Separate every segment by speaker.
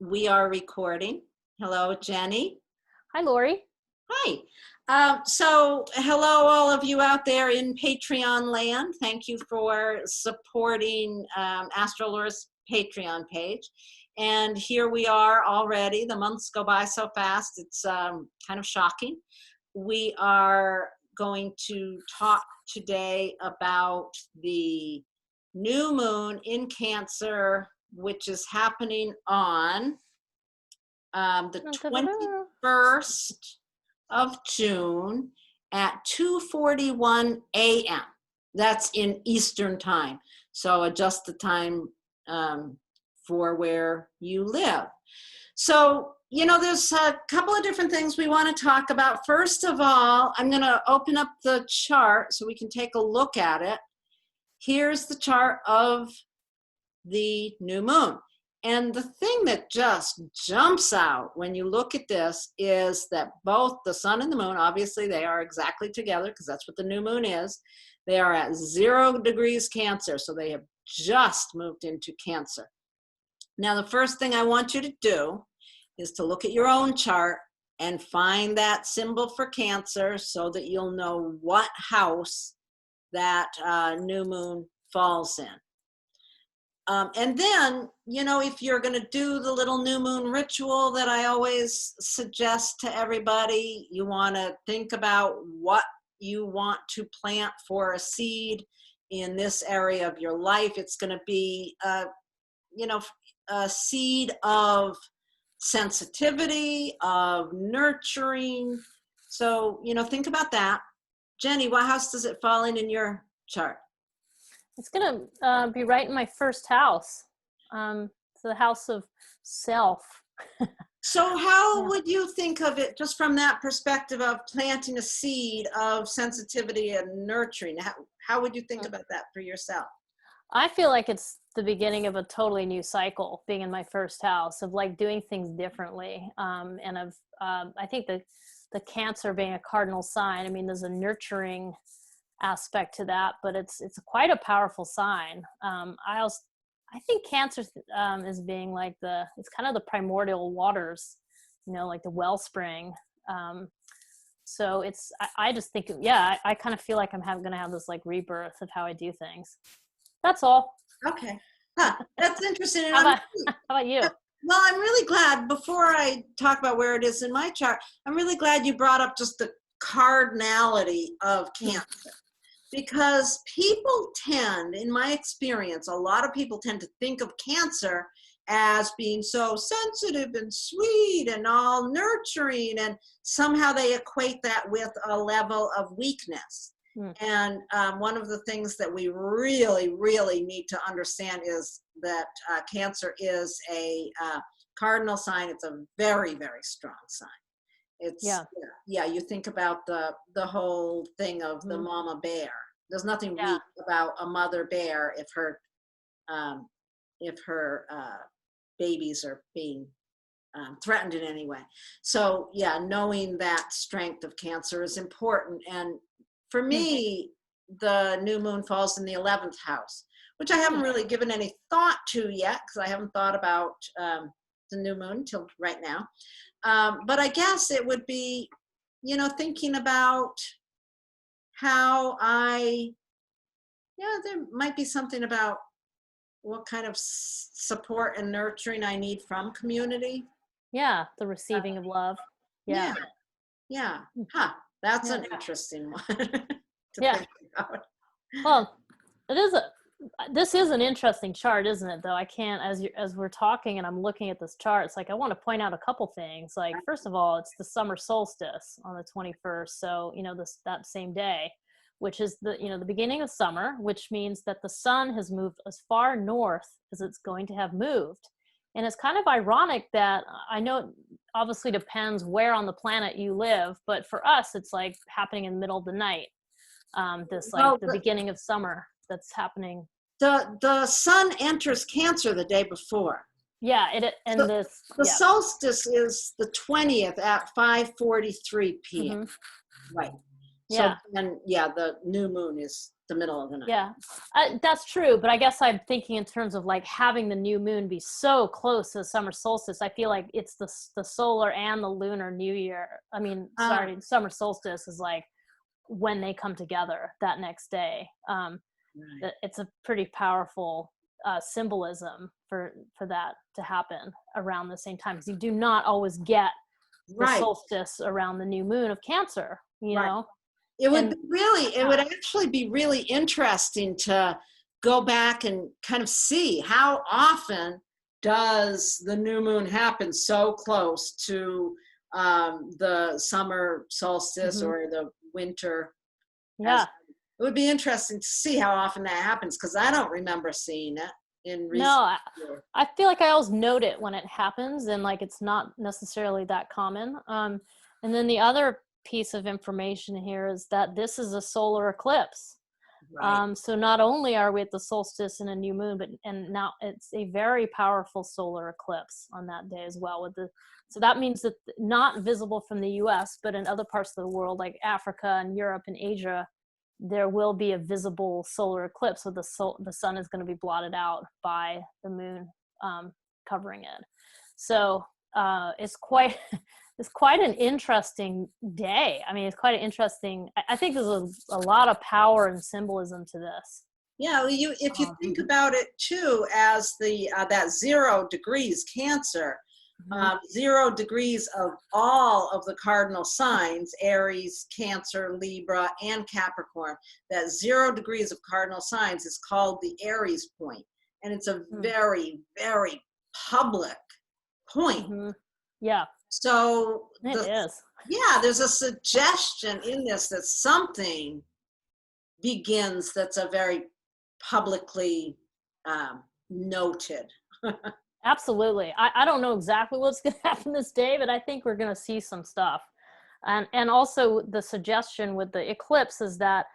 Speaker 1: We are recording. Hello, Jenny.
Speaker 2: Hi, Laurie.
Speaker 1: Hi. So hello, all of you out there in Patreon land. Thank you for supporting Astrolore's Patreon page. And here we are already. The months go by so fast, it's kind of shocking. We are going to talk today about the new moon in Cancer, which is happening on the 21st of June at 2:41 a.m. That's in Eastern time. So adjust the time for where you live. So, there's a couple of different things we want to talk about. First of all, I'm going to open up the chart so we can take a look at it. Here's the chart of the new moon. And the thing that just jumps out when you look at this is that both the sun and the moon, obviously they are exactly together because that's what the new moon is. They are at 0 degrees Cancer, so they have just moved into Cancer. Now, the first thing I want you to do is to look at your own chart and find that symbol for Cancer so that you'll know what house that new moon falls in. And then, if you're going to do the little new moon ritual that I always suggest to everybody, you want to think about what you want to plant for a seed in this area of your life. It's going to be, a seed of sensitivity, of nurturing. So, think about that. Jenny, what house does it fall in your chart?
Speaker 2: It's going to be right in my first house. It's the house of self.
Speaker 1: So how would you think of it just from that perspective of planting a seed of sensitivity and nurturing? How would you think about that for yourself?
Speaker 2: I feel like it's the beginning of a totally new cycle, being in my first house, of like doing things differently. And I think the Cancer being a cardinal sign, I mean, there's a nurturing aspect to that, but it's quite a powerful sign. I think Cancer is being like it's kind of the primordial waters, like the wellspring. So I just think, I kind of feel like I'm going to have this like rebirth of how I do things. That's all.
Speaker 1: Okay. That's interesting.
Speaker 2: How about you?
Speaker 1: Well, I'm really glad, before I talk about where it is in my chart, I'm really glad you brought up just the cardinality of Cancer. Because people tend, in my experience, a lot of people tend to think of Cancer as being so sensitive and sweet and all nurturing, and somehow they equate that with a level of weakness. And one of the things that we really, really need to understand is that Cancer is a cardinal sign. It's a very, very strong sign. It's you think about the whole thing of the mama bear. There's nothing weak about a mother bear if her babies are being threatened in any way. So knowing that strength of Cancer is important. And for me, the new moon falls in the 11th house, which I haven't really given any thought to yet because I haven't thought about the new moon till right now. But I guess it would be, thinking about how there might be something about what kind of support and nurturing I need from community.
Speaker 2: Yeah, the receiving of love.
Speaker 1: Yeah. That's an interesting one to think about.
Speaker 2: Well, this is an interesting chart, isn't it, though? I can't, as we're talking and I'm looking at this chart, it's like I want to point out a couple things. Like, first of all, it's the summer solstice on the 21st, so that same day, which is the beginning of summer, which means that the sun has moved as far north as it's going to have moved. And it's kind of ironic that, I know it obviously depends where on the planet you live, but for us it's like happening in the middle of the night. The beginning of summer that's happening.
Speaker 1: The sun enters Cancer the day before.
Speaker 2: The
Speaker 1: solstice is the 20th at 5:43 p.m. Right. So the new moon is the middle of the night.
Speaker 2: Yeah, that's true. But I guess I'm thinking in terms of like having the new moon be so close to the summer solstice. I feel like it's the solar and the lunar new year. I mean, sorry, summer solstice is like when they come together that next day.
Speaker 1: Right.
Speaker 2: It's a pretty powerful symbolism for that to happen around the same time, because you do not always get the
Speaker 1: Right.
Speaker 2: solstice around the new moon of Cancer, you
Speaker 1: Right.
Speaker 2: know.
Speaker 1: It would
Speaker 2: And
Speaker 1: be really, it would actually be really interesting to go back and kind of see how often does the new moon happen so close to the summer solstice
Speaker 2: mhm,
Speaker 1: or the winter. As
Speaker 2: yeah.
Speaker 1: it would be interesting to see how often that happens, because I don't remember seeing it in
Speaker 2: No,
Speaker 1: recent years.
Speaker 2: I feel like I always note it when it happens, and like it's not necessarily that common. And then the other piece of information here is that this is a solar eclipse.
Speaker 1: Right.
Speaker 2: So not only are we at the solstice and a new moon, but and now it's a very powerful solar eclipse on that day as well. So that means that not visible from the U.S., but in other parts of the world like Africa and Europe and Asia, there will be a visible solar eclipse. So the sun is going to be blotted out by the moon covering it. So it's quite it's quite an interesting day. I mean, it's quite an interesting. I think there's a lot of power and symbolism to this.
Speaker 1: Yeah, well, if you think about it too as the that 0 degrees Cancer,
Speaker 2: Mhm.
Speaker 1: 0 degrees of all of the cardinal signs, Aries, Cancer, Libra, and Capricorn. That 0 degrees of cardinal signs is called the Aries point, and it's a
Speaker 2: Mm.
Speaker 1: very, very public point.
Speaker 2: Mhm. Yeah,
Speaker 1: So
Speaker 2: it is.
Speaker 1: yeah, there's a suggestion in this that something begins that's a very publicly noted.
Speaker 2: Absolutely. I don't know exactly what's going to happen this day, but I think we're going to see some stuff. And also the suggestion with the eclipse is that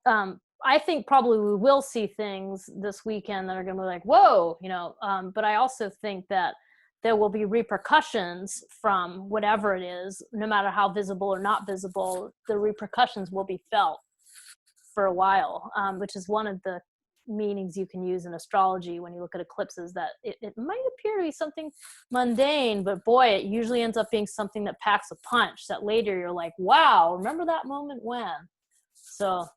Speaker 2: I think probably we will see things this weekend that are going to be like, whoa, you know. But I also think that there will be repercussions from whatever it is, no matter how visible or not visible. The repercussions will be felt for a while, which is one of the meanings you can use in astrology when you look at eclipses, that it might appear to be something mundane, but boy, it usually ends up being something that packs a punch that later you're like, wow, remember that moment when? So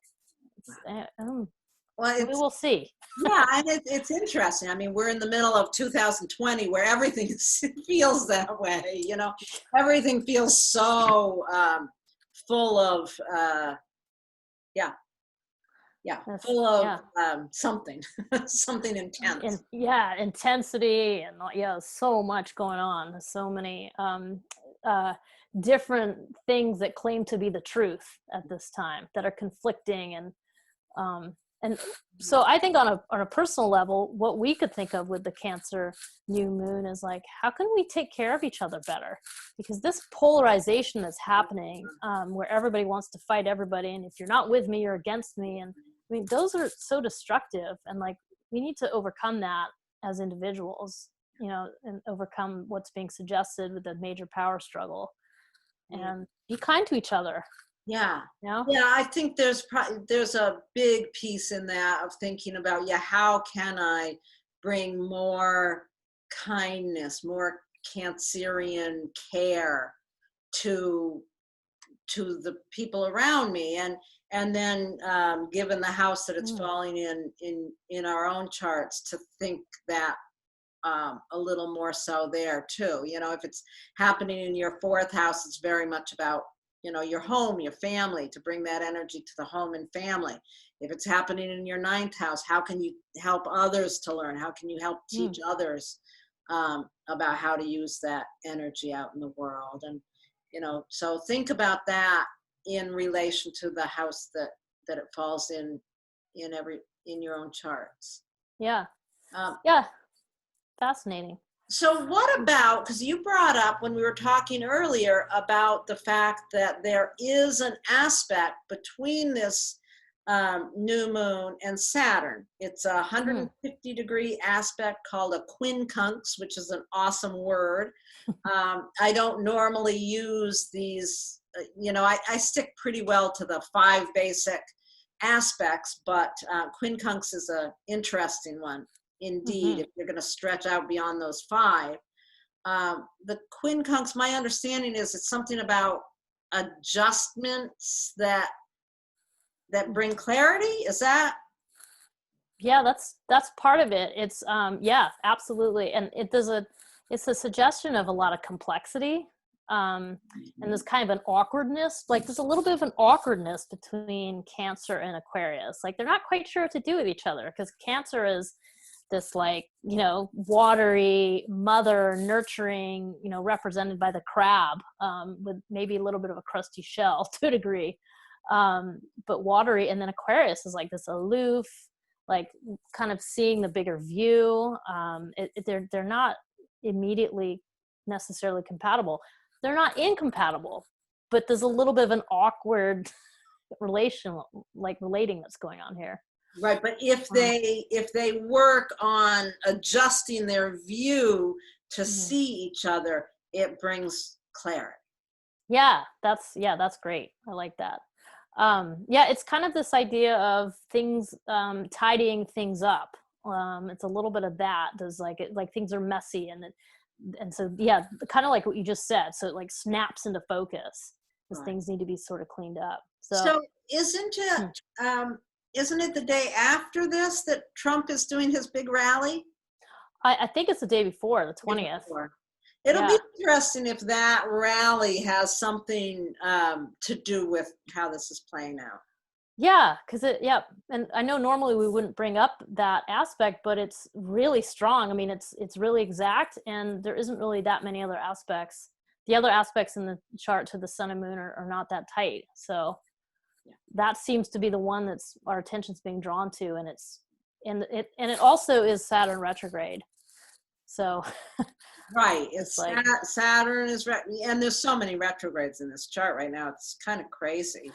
Speaker 1: Well,
Speaker 2: we will see.
Speaker 1: yeah, and it's interesting. I mean, we're in the middle of 2020 where everything feels that way, you know, everything feels so full of, yeah, yeah,
Speaker 2: Yes,
Speaker 1: full of
Speaker 2: yeah.
Speaker 1: something, something intense.
Speaker 2: Yeah, intensity and yeah, so much going on. So many uh, different things that claim to be the truth at this time that are conflicting, um, and so I think on a personal level, what we could think of with the Cancer new moon is like, how can we take care of each other better? Because this polarization that's happening, where everybody wants to fight everybody, and if you're not with me, you're against me, and I mean, those are so destructive, and like we need to overcome that as individuals, you know, and overcome what's being suggested with the major power struggle,
Speaker 1: Yeah.
Speaker 2: and be kind to each other,
Speaker 1: Yeah.
Speaker 2: you know?
Speaker 1: Yeah, I think there's a big piece in that of thinking about, yeah, how can I bring more kindness, more Cancerian care to the people around me, and then given the house that it's
Speaker 2: Mm,
Speaker 1: falling in our own charts, to think that a little more so there too. You know, if it's happening in your fourth house, it's very much about, you know, your home, your family, to bring that energy to the home and family. If it's happening in your ninth house, how can you help others to learn? How can you help
Speaker 2: mm,
Speaker 1: teach others about how to use that energy out in the world? And, you know, so think about that in relation to the house that it falls in your own charts.
Speaker 2: yeah,
Speaker 1: Um,
Speaker 2: yeah, fascinating.
Speaker 1: So what about, because you brought up when we were talking earlier about the fact that there is an aspect between this new moon and Saturn. It's a
Speaker 2: Mm,
Speaker 1: 150-degree aspect called a quincunx, which is an awesome word. I don't normally use these, you know, I stick pretty well to the 5 basic aspects, but quincunx is a interesting one indeed. If you're going to stretch out beyond those 5, the quincunx, my understanding is it's something about adjustments that bring clarity. Is that?
Speaker 2: Yeah, that's part of it. It's yeah, absolutely. And it's a suggestion of a lot of complexity. And there's kind of an awkwardness, like there's a little bit of an awkwardness between Cancer and Aquarius. Like they're not quite sure what to do with each other, because Cancer is this, like, you know, watery, mother, nurturing, you know, represented by the crab, with maybe a little bit of a crusty shell to a degree, but watery. And then Aquarius is like this aloof, like kind of seeing the bigger view. They're not immediately necessarily compatible. They're not incompatible, but there's a little bit of an awkward relation, like relating, that's going on here.
Speaker 1: Right, but if they work on adjusting their view to see each other, it brings clarity.
Speaker 2: Yeah, that's great. I like that. Yeah, it's kind of this idea of things, tidying things up. It's a little bit of that. There's like things are messy, and so yeah, kind of like what you just said. So it like snaps into focus because things need to be sort of cleaned up.
Speaker 1: So isn't it the day after this that Trump is doing his big rally?
Speaker 2: I think it's the day before, the 20th.
Speaker 1: It'll be interesting if that rally has something to do with how this is playing out.
Speaker 2: Yeah, because and I know normally we wouldn't bring up that aspect, but it's really strong. I mean, it's really exact, and there isn't really that many other aspects. The other aspects in the chart to the sun and moon are not that tight. So that seems to be the one that's our attention's being drawn to, and it also is Saturn retrograde. So
Speaker 1: right, it's like Saturn is and there's so many retrogrades in this chart right now. It's kind of crazy.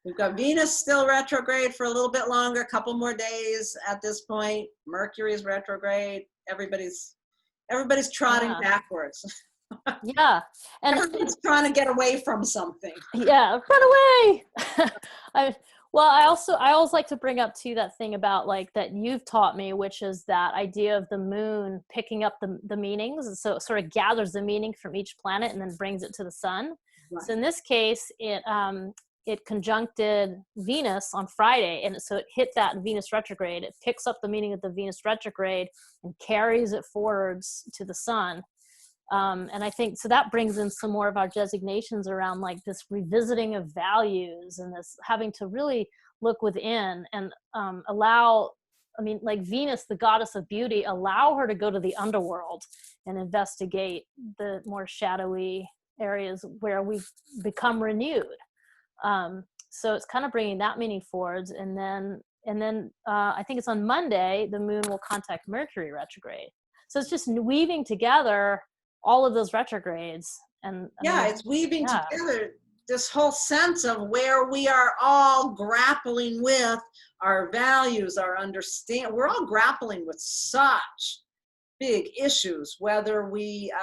Speaker 1: We've got Venus still retrograde for a little bit longer, a couple more days at this point. Mercury is retrograde. Everybody's trotting backwards.
Speaker 2: Yeah, and
Speaker 1: everyone's trying to get away from something.
Speaker 2: Yeah, run away. I always like to bring up too that thing about, like, that you've taught me, which is that idea of the moon picking up the meanings, and so it sort of gathers the meaning from each planet and then brings it to the sun. Right. So in this case, it conjuncted Venus on Friday, and so it hit that Venus retrograde. It picks up the meaning of the Venus retrograde and carries it forwards to the sun. And I think, so that brings in some more of our designations around, like, this revisiting of values and this having to really look within and allow, I mean, like Venus, the goddess of beauty, allow her to go to the underworld and investigate the more shadowy areas where we've become renewed. So it's kind of bringing that meaning forwards. And then I think it's on Monday, the moon will contact Mercury retrograde. So it's just weaving together all of those retrogrades. And
Speaker 1: it's weaving together this whole sense of where we are all grappling with our values, our understanding. We're all grappling with such big issues, whether we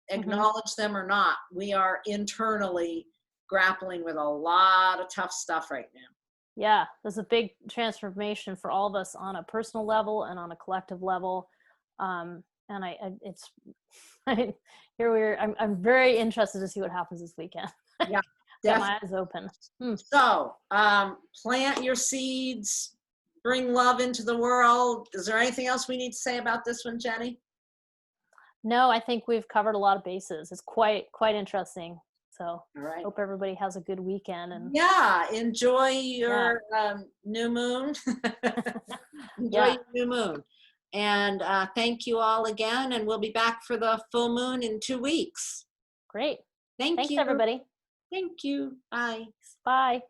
Speaker 1: acknowledge them or not. We are internally grappling with a lot of tough stuff right now.
Speaker 2: Yeah, there's a big transformation for all of us on a personal level and on a collective level. And here we are. I'm very interested to see what happens this weekend.
Speaker 1: Yeah,
Speaker 2: got my eyes open.
Speaker 1: So plant your seeds, bring love into the world. Is there anything else we need to say about this one, Jenny?
Speaker 2: No, I think we've covered a lot of bases. It's quite interesting. So
Speaker 1: all right.
Speaker 2: Hope everybody has a good weekend. And
Speaker 1: enjoy your new moon. Enjoy your new moon. And thank you all again. And we'll be back for the full moon in 2 weeks.
Speaker 2: Great.
Speaker 1: Thanks,
Speaker 2: everybody.
Speaker 1: Thank you. Bye.
Speaker 2: Bye.